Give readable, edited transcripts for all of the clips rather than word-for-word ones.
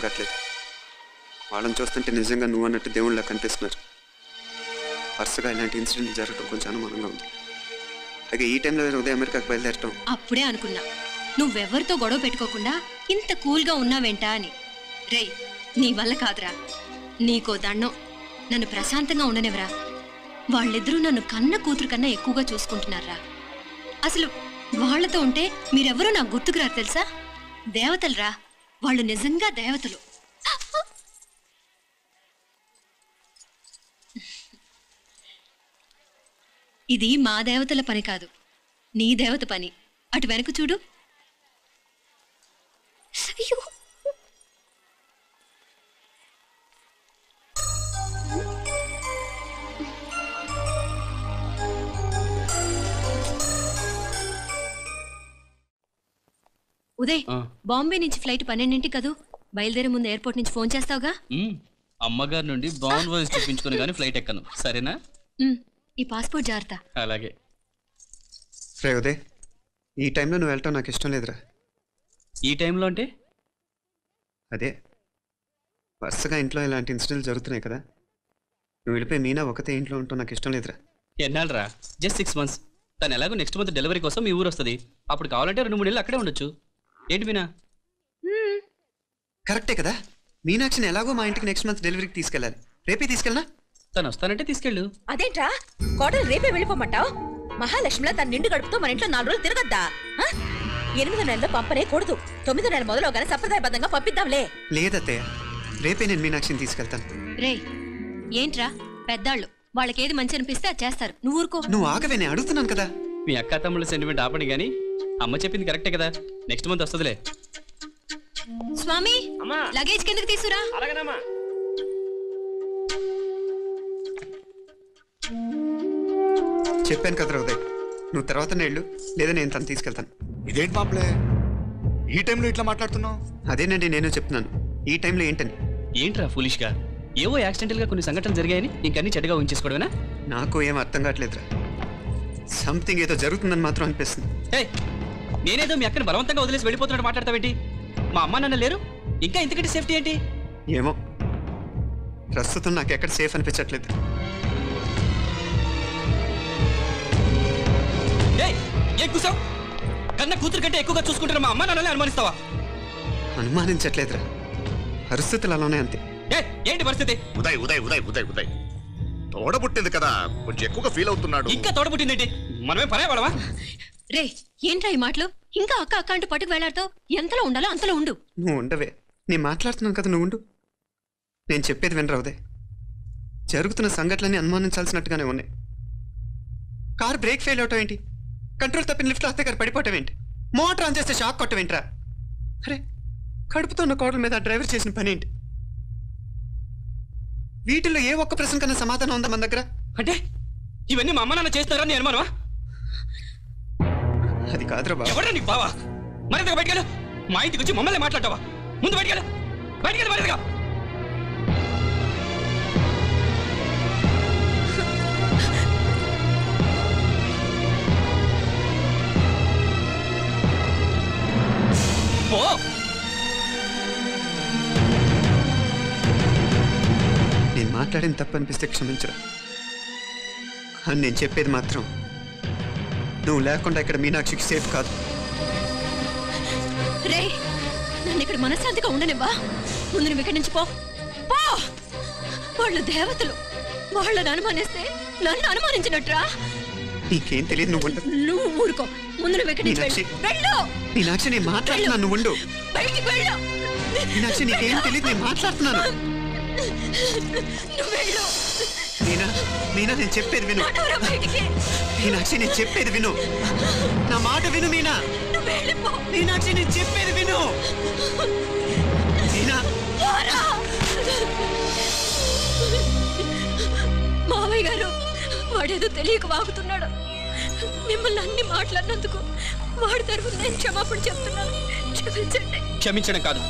కావట్లేదు. వాళ్ళని చూస్తుంటే నిజంగా నువ్వు అన్నట్టు దేవుళ్ళ కనిపిస్తున్నారు. వరుసగా ఇలాంటి ఇన్సిడెంట్ జరగడం కొంచెం అనుమానంగా ఉంది. అలాగే ఈ టైంలో ఉదయం అమెరికాకు బయలుదేరటం. అప్పుడే అనుకున్నా నువ్వెవరితో గొడవ పెట్టుకోకుండా ఇంత కూల్గా ఉన్నావేంటా అని. రేయ్, నీ వల్ల కాదురా. నీకో దండం, నన్ను ప్రశాంతంగా ఉండనివరా. వాళ్ళిద్దరూ నన్ను కన్న కూతురు కన్నా ఎక్కువగా చూసుకుంటున్నారా. అసలు వాళ్లతో ఉంటే మీరెవరూ నాకు గుర్తుకురారు తెలుసా? దేవతలురా వాళ్ళు, నిజంగా దేవతలు. ఇది మా దేవతల పని కాదు, నీ దేవత పని. అటు వెనక చూడు. అయ్యో, ఉదయ్, బాంబే నుంచి ఫ్లైట్ 12ంటికి కదూ. బయలుదేరే ముందు ఎయిర్పోర్ట్ నుంచి ఫోన్ చేస్తావుగా? అమ్మగారి నుండి బాండ్ వాయిస్ చూపించుకుని కానీ ఫ్లైట్ ఎక్కను, సరేనా? ఈ పాస్పోర్ట్ జాగ్రత్త. అలాగే. రే ఉదయ్, ఈ టైంలో నువ్వు వెళ్ళటం నాకు ఇష్టం లేదురా. ఈ టైంలో అంటే? అదే వరుసగా ఇంట్లో ఇలాంటి ఇన్సిడెంట్లు జరుగుతున్నాయి కదా. నువ్వు వెళ్ళిపోయి మీనా ఒకతే ఇంట్లో ఉంటావు నాకు ఇష్టం లేదురా. ఎన్నాళ్ళరా? Just 6 months. తను ఎలాగో నెక్స్ట్ మంత్ డెలివరీ కోసం మీ ఊరు వస్తుంది. అప్పుడు కావాలంటే 2-3 నెలలు అక్కడే ఉండొచ్చు. ఏంటి మీనా? కరెక్టే కదా. మీనాక్షిని ఎలాగో మా ఇంటికి నెక్స్ట్ మంత్ డెలివరీకి తీసుకెళ్ళాలి. రేపే తీసుకెళ్ళనా? తను వస్తానంటే తీసుకెళ్ళు. అదేంట్రా కోడలు రేపే వెళ్ళిపోమంటావు? మహాలక్ష్మిలా తన నిండు గడుపుతో మన ఇంట్లో 4 రోజులు తిరగద్దా? 8వ నెలలో పంపనే కూడదు. 9వ నెల మొదలుగానే సంప్రదాయబద్ధంగా పంపిద్దాంలే. లేదత్తయ్య, రేపే నేను మీనాక్షిని తీసుకెళ్తాను. రే, ఏంట్రా పెద్దాళ్ళు, వాళ్ళకేది మంచి అనిపిస్తే అది చేస్తారు. నువ్వు ఊరుకో. నువ్వు ఆగవే, నేను అడుగుతున్నాను కదా. మీ అక్క తమ్ముళ్ళ సెంటిమెంట్ ఆపండి కానీ అమ్మ చెప్పింది కరెక్టే కదా. నెక్స్ట్ మంత్ వస్తుందిలే. స్వామి, లగేజ్ కిందకి తీసురా. చెప్పాను కదరా ఉదయ్, నువ్వు తర్వాత నేళ్ళు లేదా నేను తను తీసుకెళ్తాను. ఇదేంటి మాప్లే, ఈ టైంలో ఇట్లా మాట్లాడుతున్నావు? అదేనండి నేను చెప్తున్నాను, ఈ టైంలో ఏంటని. ఏంట్రా ఫూలిష్ గా? ఏవో యాక్సిడెంటల్ గా కొన్ని సంఘటనలు జరిగాయని ఇంకన్నీ చెడ్డగా ఉంచేసుకోవడమేనా? నాకు ఏం అర్థం కావట్లేదురా. సంథింగ్ ఏదో జరుగుతుందని మాత్రం అనిపిస్తుంది. నేనేదో మీ అక్కని బలవంతంగా వదిలేసి వెళ్ళిపోతున్నట్టు మాట్లాడతావేంటి? మా అమ్మ నాన్న లేరు, ఇంకా ఇంతకంటే సేఫ్టీ ఏంటి? ఏమో, ప్రస్తుతం నాకు ఎక్కడ సేఫ్ అనిపించట్లేదు. ఏం కూసావు? కన్న కూతురు కంటే ఎక్కువగా చూసుకుంటారు మా అమ్మ నాన్నని అనుమానిస్తావా? అనుమానించట్లేదురా, పరిస్థితులు అలానే అంతే. ఏంటి పరిస్థితి? ఉదయ్ ఉదయ్ ఉదయ్ ఉదయ్ ఉదయ్ తోడబుట్టింది కదా, కొంచెం ఎక్కువగా ఫీల్ అవుతున్నాడు. ఇంకా తోడబుట్టిందేంటి? మనమే పరాయవాడవా? రే, ఏంట్రా ఈ మాటలు? ఇంకా అక్క అక్క అంటూ పట్టుకు వెళ్లాడుతావు. ఎంతలో ఉండాలో అంతలో ఉండు. నువ్వు ఉండవే, నేను మాట్లాడుతున్నాను కదా, నువ్వు ఉండు. నేను చెప్పేది వినరా ఉదయ్, జరుగుతున్న సంఘటనలన్నీ అనుమానించాల్సినట్టుగానే ఉన్నాయి. కారు బ్రేక్ ఫెయిల్ అవటం ఏంటి? కంట్రోల్ తప్పిన లిఫ్ట్లో అత్తే గారు పడిపోవటం ఏంటి? మోటార్ ఆన్ చేస్తే షాక్ కొట్టం ఏంట్రా? అరే, కడుపుతో ఉన్న కోడల మీద డ్రైవర్ చేసిన పని ఏంటి? వీటిల్లో ఏ ఒక్క ప్రశ్న కన్నా సమాధానం ఉందా మన దగ్గర? అంటే ఇవన్నీ మా అమ్మ నాన్న చేస్తారా నీ అనుమానమా? అది కాదురా బాబు. ఎవరా నీకు బావా? మరింతగా బయటకెళ్ళు. మా ఇంటికి వచ్చి మమ్మల్ని మాట్లాడతావా? ముందు బయటకెళ్ళు, బయటకెళ్ళు మరింతగా. నేను మాట్లాడిన తప్పు అనిపిస్తే క్షమించరా, కానీ నేను చెప్పేది మాత్రం నువ్వు లేకుండా ఇక్కడ మీనాక్షికి సేఫ్ కాదు. రే, నన్ను ఇక్కడ మనశ్శాంతిగా ఉండనివ్వా. ముందు నువ్వు ఇక్కడి నుంచి పో. వాళ్ళు దేవతలు, వాళ్ళని అనుమానిస్తే నన్ను అనుమానించినట్రా. నీకేం తెలియదు, నువ్వు ఉండు. నువ్వు ఊరుకో. ముందు నువ్వు ఇక్కడి నుంచి వెళ్ళు. మీనాక్షి, నేను మాట్లాడుతున్నాను, నువ్వు ఉండు. బయటికి వెళ్ళు. మీనాక్షి, నీకేం తెలియదు, నేను మాట్లాడుతున్నాను. నువ్వు వెళ్ళు. మీనా, మీనా, నేను చెప్పేది విను. మీనాక్షి, నేను చెప్పేది విను, నా మాట విను. మీనా, మీనాక్షి, నేను చెప్పేది విను. మీనా, మావయ్య గారు, వాడేదో తెలియక వాగుతున్నాడు. మిమ్మల్ని అన్ని మాట్లాడినందుకు వాడి తరఫున నేను క్షమాపణ చెప్తున్నాను. క్షమించండి. క్షమించడం కాదు,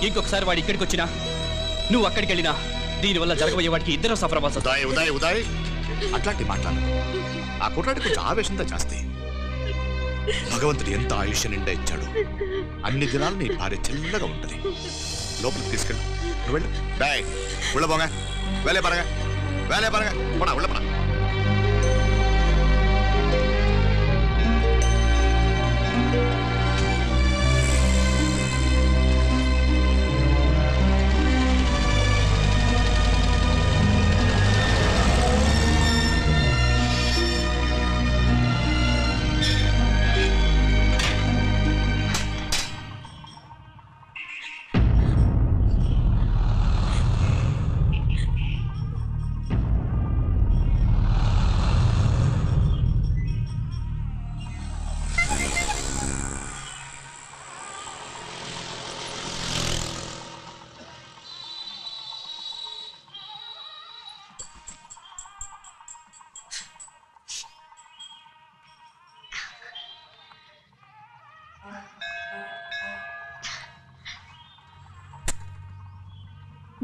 ఇంకొకసారి వాడు ఇక్కడికి వచ్చినా నువ్వు అక్కడికి వెళ్ళినా దీనివల్ల జరగబోయే వాడికి ఇద్దరు సఫర్ అవ్వాల్సి. ఉదయ్ ఉదయ్ ఉదయ్ అట్లాంటి మాట్లాడు. ఆ కుట్రాడి కొంచెం ఆవేశంతో జాస్తి. భగవంతుడు ఎంత ఆయుష్య నిండా ఇచ్చాడు. అన్ని దినాలు నీ భార్య చిల్లగా ఉంటది. లోపలికి తీసుకెళ్ళు నువ్వు వెళ్ళు டாய் உள்ள போங்க வேலையை பாருங்க வேலையை பாருங்க போடா உள்ள போடா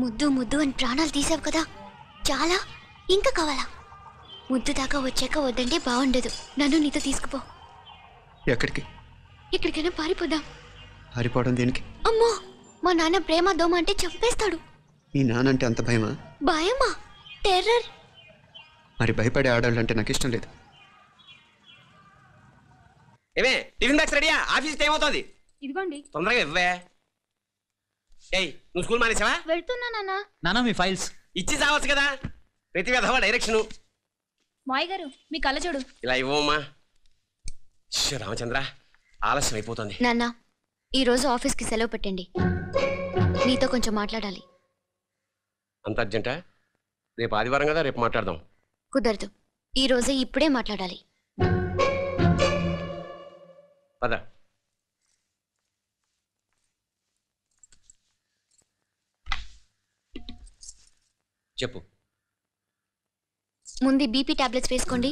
ముద్దు ముద్దు అని ప్రాణాలు తీసావు కదా, చాలా ఇంకా కావాలా? ముద్దు దాకా వచ్చాక వద్దంటే బాగుండదు. నన్ను నీతో తీసుకుపో. ఎక్కడికి? ఎక్కడికైనా పారిపోదాం. పారిపోవడం దేనికి? అమ్మో, మా నాన్న ప్రేమ దోమ అంటే చంపేస్తాడు. మీ నానంటే అంత భయమా? భయమా? టెర్రర్. మరి భయపడే ఆడాలంటే నాకు ఇష్టం లేదు. ఏమే టిఫిన్ బాక్స్ రెడీయా? ఆఫీస్ టైం అవుతుంది. ఇదిగోండి. తొందరగా ఇవ్వే. ఏయ్ నువ్వు స్కూల్ మానేసావా? వెళ్తున్నా నాన్న. నానా మీ ఫైల్స్ ఇచ్చి చావచ్చు కదా. ప్రతి విధవా డైరెక్షను. మాయ్ గారు మీ కళ్ళజోడు. ఇలా ఇవ్వమ్మా. రామచంద్ర ఆలస్యం అయిపోతుంది. నాన్న, ఈరోజు ఆఫీస్కి సెలవు పెట్టండి. నీతో కొంచెం మాట్లాడాలి. అంత అర్జెంటా? రేపు ఆదివారం కదా, రేపు మాట్లాడదాం. కుదరదు, ఈ రోజే ఇప్పుడే మాట్లాడాలి. పద. చెప్పు. ముందు బీపీ టాబ్లెట్స్ వేసుకోండి,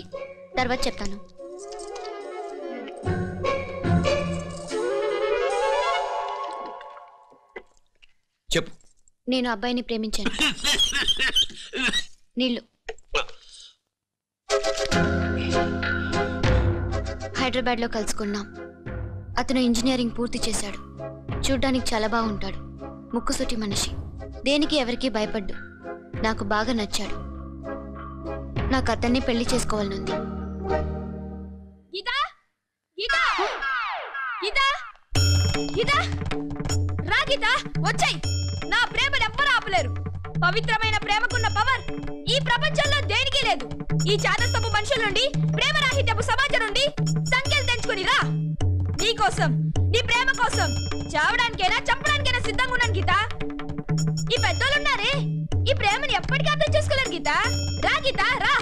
తర్వాత చెప్తాను. చెప్పు. నేను అబ్బాయిని ప్రేమించాను. నీళ్ళు. హైదరాబాద్లో కలుసుకున్నాం. అతను ఇంజనీరింగ్ పూర్తి చేశాడు. చూడ్డానికి చాలా బాగుంటాడు. ముక్కుసూటి మనిషి. దేనికి ఎవరికీ భయపడ్డు. నాకు బాగా నచ్చాడు. నాకు అతన్ని పెళ్లి చేసుకోవాలనుంది. గీతా గీతా గీతా గీతా రా గీతా, వచ్చాయి. నా ప్రేమను ఎవ్వరూ ఆపలేరు. పవిత్రమైన ప్రేమకున్న పవర్ ఈ ప్రపంచంలో దేనికి లేదు. ఈ చాదస్తపు మనుషుల నుండి, ప్రేమరాహిత్యపు సమాజం నుండి సంఖ్యలు తెంచుకుని రా. నీ కోసం, నీ ప్రేమ కోసం చావడానికైనా చంపడానికైనా సిద్ధంగా ఉన్నాను గీతా. ఈ పెద్దోళ్ళున్నారే, ఈ ప్రేమని ఎప్పటికీ అర్థం చేసుకోలేరు గీతా. రా గీతా రా.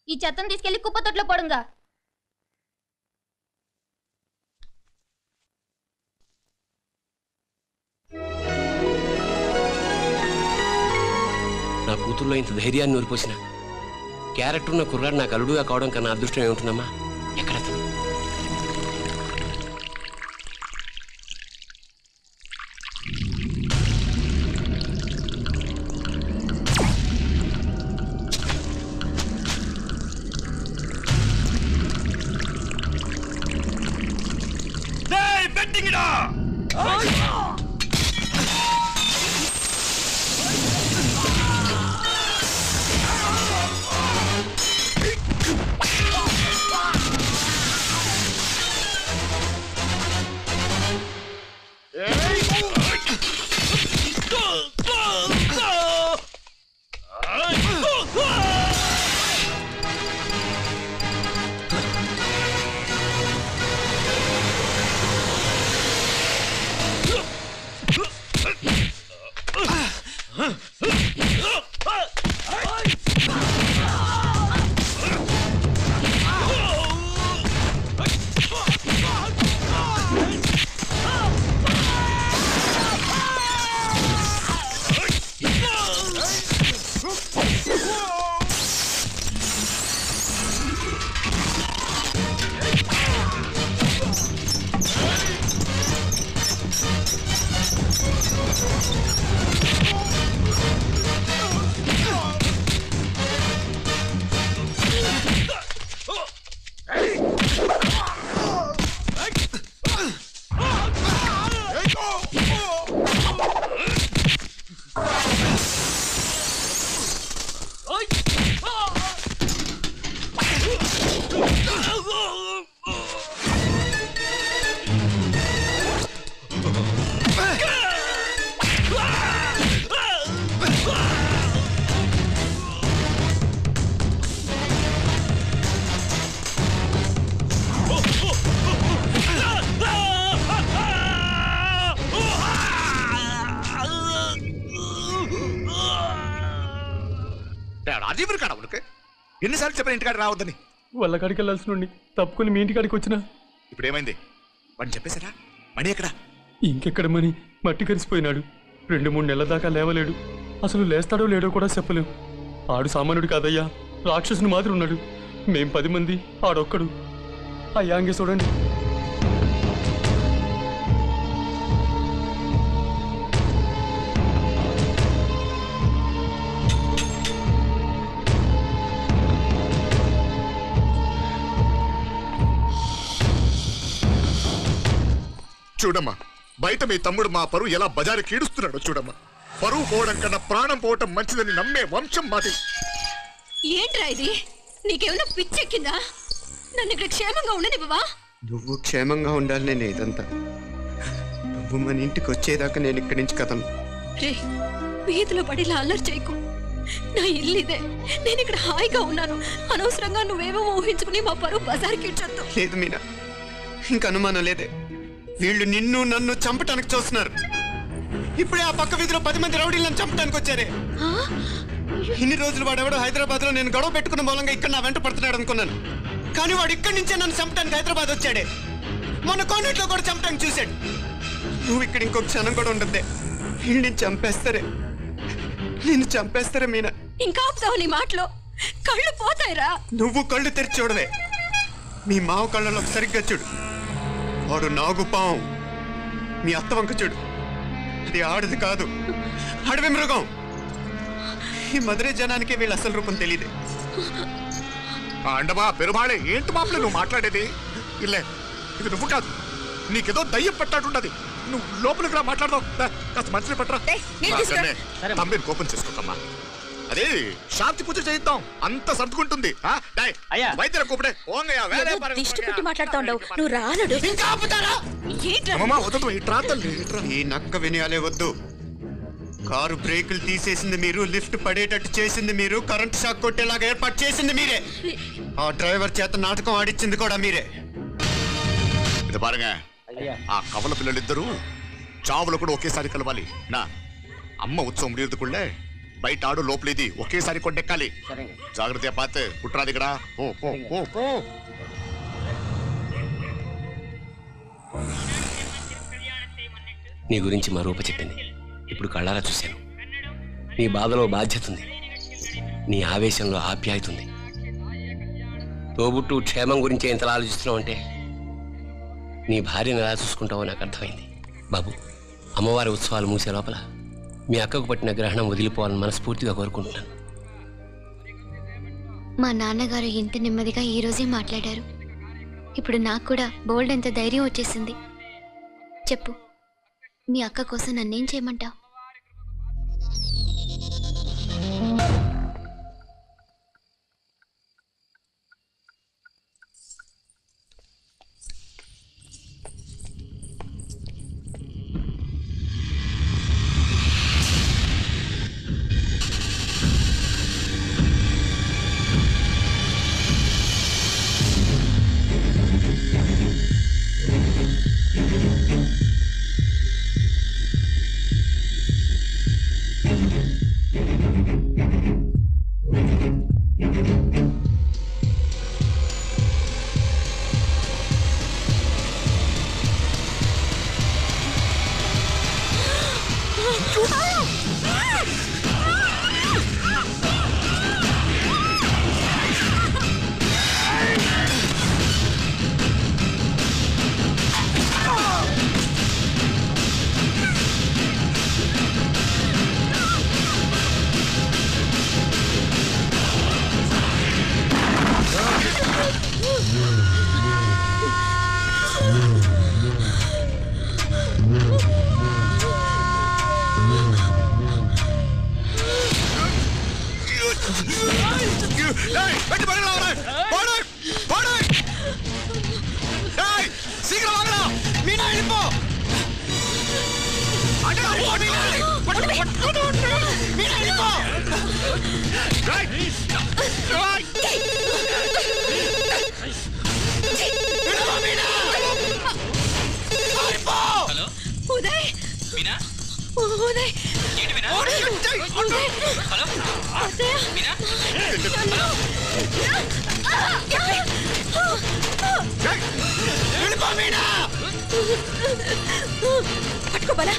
ఈ చెత్తను తీసుకెళ్లి కుప్ప తొట్లో పడుంగా. నా కూతుర్లో ఇంత ధైర్యాన్ని నూరిపోసిన క్యారెక్టర్ ఉన్న కుర్రాడు నాకు అల్లుడుగా కావడం కన్నా అదృష్టం ఏముంటుందమ్మా? ఎక్కడతను? అజీవులు కాడా ఉనకు ఎన్నిసార్లు చెప్పిన ఇంటికాడ రావద్దని వాళ్ళ కాడికి వెళ్ళాల్సిన నుండి తప్పుకొని మీ ఇంటికాడికి వచ్చినా ఇప్పుడు ఏమైంది వాడిని చెప్పేశారా మణి ఎక్కడ ఇంకెక్కడ మని మట్టి కరిసిపోయినాడు 2-3 నెలల దాకా లేవలేడు అసలు లేస్తాడో లేడో కూడా చెప్పలేవు ఆడు సామాన్యుడు కాదయ్యా రాక్షసుని మాదిరి ఉన్నాడు మేం 10 మంది ఆడొక్కడు అయ్యా అంగే చూడండి చూడమ్మా బయట మీ తమ్ముడు మా పరువు ఎలా బజారు కీడుస్తున్నాడో చూడమ్మా పరువు పోవడం కన్నా ప్రాణం పోవటం మంచిదని నమ్మే వంశం మాది ఏంట్రా ఇది నీకేమైనా పిచ్చెక్కిందా నన్ను ఇక్కడ క్షేమంగా ఉండనివ్వవా నువ్వు క్షేమంగా ఉండాలి నేను ఇదంతా నువ్వు మన ఇంటికి వచ్చేదాకా నేను ఇక్కడి నుంచి కదలను రే వీధిలో పడిలా అల్లరి చేయకు నా ఇల్లు ఇదే నేను ఇక్కడ హాయిగా ఉన్నాను అనవసరంగా నువ్వేమో ఊహించుకుని మా పరువు బజార్కి ఇచ్చొద్దు లేదు మీనా ఇంక అనుమానం లేదే వీళ్ళు నిన్ను నన్ను చంపటానికి చూస్తున్నారు ఇప్పుడే ఆ పక్క వీధిలో 10 మంది రౌడీలను చంపడానికి వచ్చారే ఇన్ని రోజులు వాడెవడో హైదరాబాద్ లో నేను గొడవ పెట్టుకున్న మూలంగా ఇక్కడ నా వెంట పడుతున్నాడు అనుకున్నాను కానీ వాడు ఇక్కడి నుంచే నన్ను చంపడానికి హైదరాబాద్ వచ్చాడే మొన్న కోనేట్లో కూడా చంపడానికి చూశాడు నువ్వు ఇక్కడ ఇంకో క్షణం కూడా ఉండద్దే వీళ్ళని చంపేస్తారే నేను చంపేస్తారే మీనా ఇంకా ఆపుతావు నీ మాటలో కళ్ళు పోతాయిరా నువ్వు కళ్ళు తెరిచి చూడవే మీ మావ కళ్ళలో సరిగ్గా చూడు వాడు నాగుపాం మీ అత్త వంక చూడు అది ఆడది కాదు అడవి మృగం ఈ మధురై జనానికి వీళ్ళ అసలు రూపం తెలియదే అండమా పెరుమాళే ఏంటి మాపలే నువ్వు మాట్లాడేది ఇల్లే ఇది నువ్వు కాదు నీకేదో దయ్యం పట్టాడుంటది నువ్వు లోపలికి రా మాట్లాడదాం కాస్త మంచిని పట్టరా తమ్మిని కోపం చేసుకోకమ్మా అదే శాంతి పూజ చేయిద్దాం అంత సర్దుకుంటుంది వైద్యుల కూపడే దిష్టి పెట్టి మాట్లాడుతా ఉండవు నువ్వు రానడు ఈ నక్క వినయాలే వద్దు కారు బ్రేకులు తీసేసింది మీరు లిఫ్ట్ పడేటట్టు చేసింది మీరు కరెంట్ షాక్ కొట్టేలాగా ఏర్పాటు చేసింది మీరే ఆ డ్రైవర్ చేత నాటకం ఆడిచ్చింది కూడా మీరే ఇది పారుగా ఆ కవల పిల్లలిద్దరూ చావులు కూడా ఒకేసారి కలవాలి నా అమ్మ ఉత్సవం ముడియదుకుళ్ళే బయట ఆడు లోపలిది ఒకేసారి కొట్టెక్కాలి జాగ్రత్త పాత్ కుట్రాది ఇక్కడ నీ గురించి మా రూప చెప్పింది ఇప్పుడు కళ్ళారా చూశాను నీ బాధలో బాధ్యత ఉంది నీ ఆవేశంలో ఆప్యాయత ఉంది తోబుట్టు క్షేమం గురించి ఎంతలా ఆలోచిస్తున్నావు అంటే నీ భార్యను ఎలా చూసుకుంటావో నాకు అర్థమైంది బాబు అమ్మవారి ఉత్సవాలు మూసే లోపల మీ అక్కకు పట్టిన గ్రహణం వదిలిపోవాలని మనస్ఫూర్తిగా కోరుకుంటున్నాను మా నాన్నగారు ఇంత నెమ్మదిగా ఈ రోజే మాట్లాడారు ఇప్పుడు నాకు కూడా బోల్డ్ అంత ధైర్యం వచ్చేసింది చెప్పు మీ అక్క కోసం నన్నేం చేయమంటావు బల